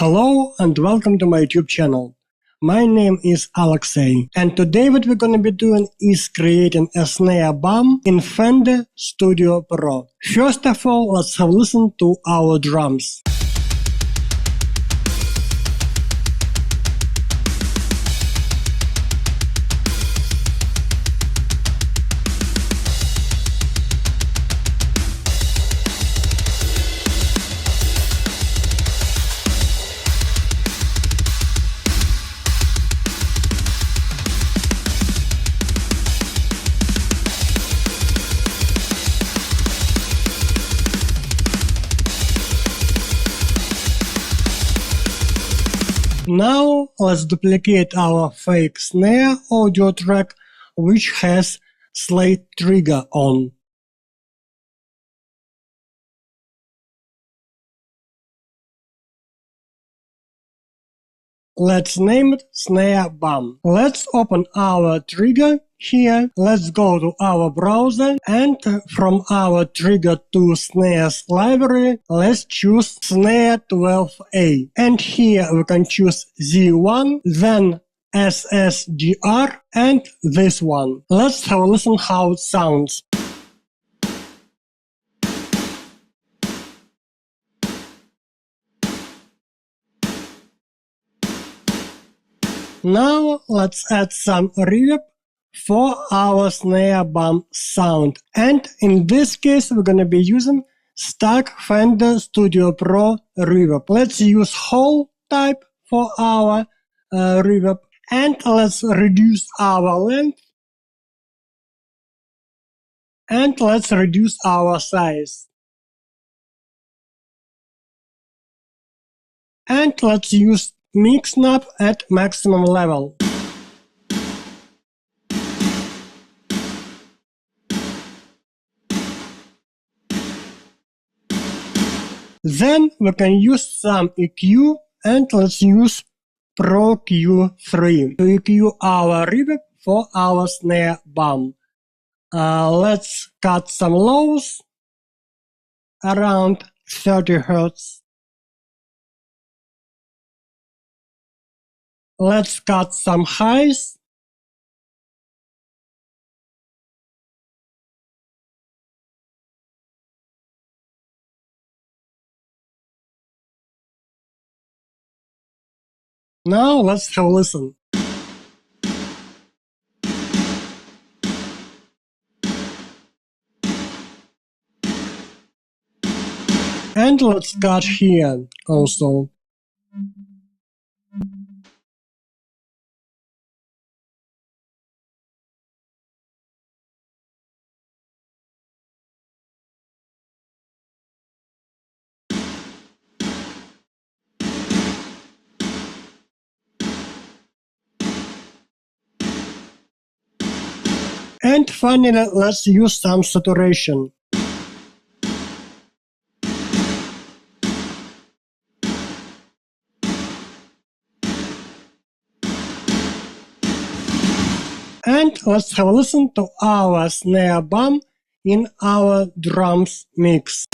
Hello and welcome to my YouTube channel. My name is Alexey, and today what we're gonna be doing is creating a snare bomb in Fender Studio Pro. First of all, let's have a listen to our drums. Now let's duplicate our fake snare audio track which has slate trigger on. Let's name it Snare Bomb. Let's open our trigger here. Let's go to our browser and from our Trigger to Snares library, let's choose Snare 12A. And here we can choose Z1, then SSDR and this one. Let's have a listen how it sounds. Now let's add some reverb for our snare bomb sound. And in this case we're gonna be using stock Fender Studio Pro reverb. Let's use whole type for our reverb, and let's reduce our length and let's reduce our size. And let's use mix knob at maximum level. Then we can use some EQ and let's use Pro Q3 to EQ our reverb for our snare bomb. Let's cut some lows around 30 Hz. Let's cut some highs. Now let's have a listen. And let's cut here also. And finally, let's use some saturation. And let's have a listen to our snare bomb in our drums mix.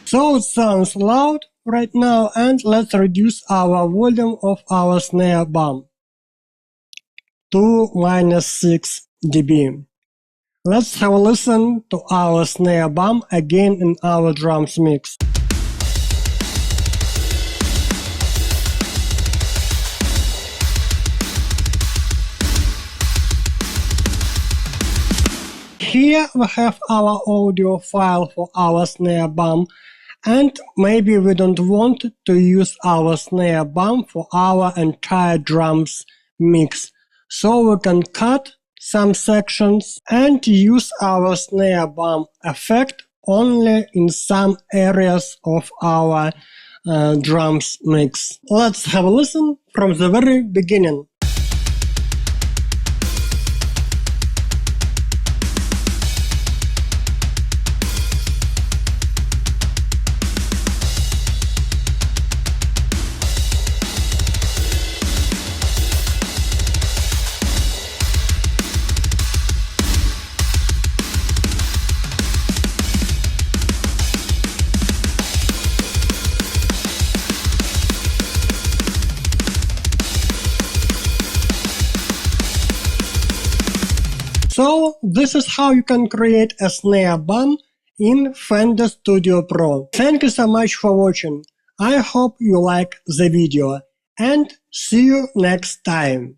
So it sounds loud right now, and let's reduce our volume of our snare bomb to -6 dB. Let's have a listen to our snare bomb again in our drums mix. Here we have our audio file for our snare bomb, and maybe we don't want to use our snare bomb for our entire drums mix. So we can cut some sections and use our snare bomb effect only in some areas of our drums mix. Let's have a listen from the very beginning. So this is how you can create a snare bum in Fender Studio Pro. Thank you so much for watching. I hope you like the video and see you next time.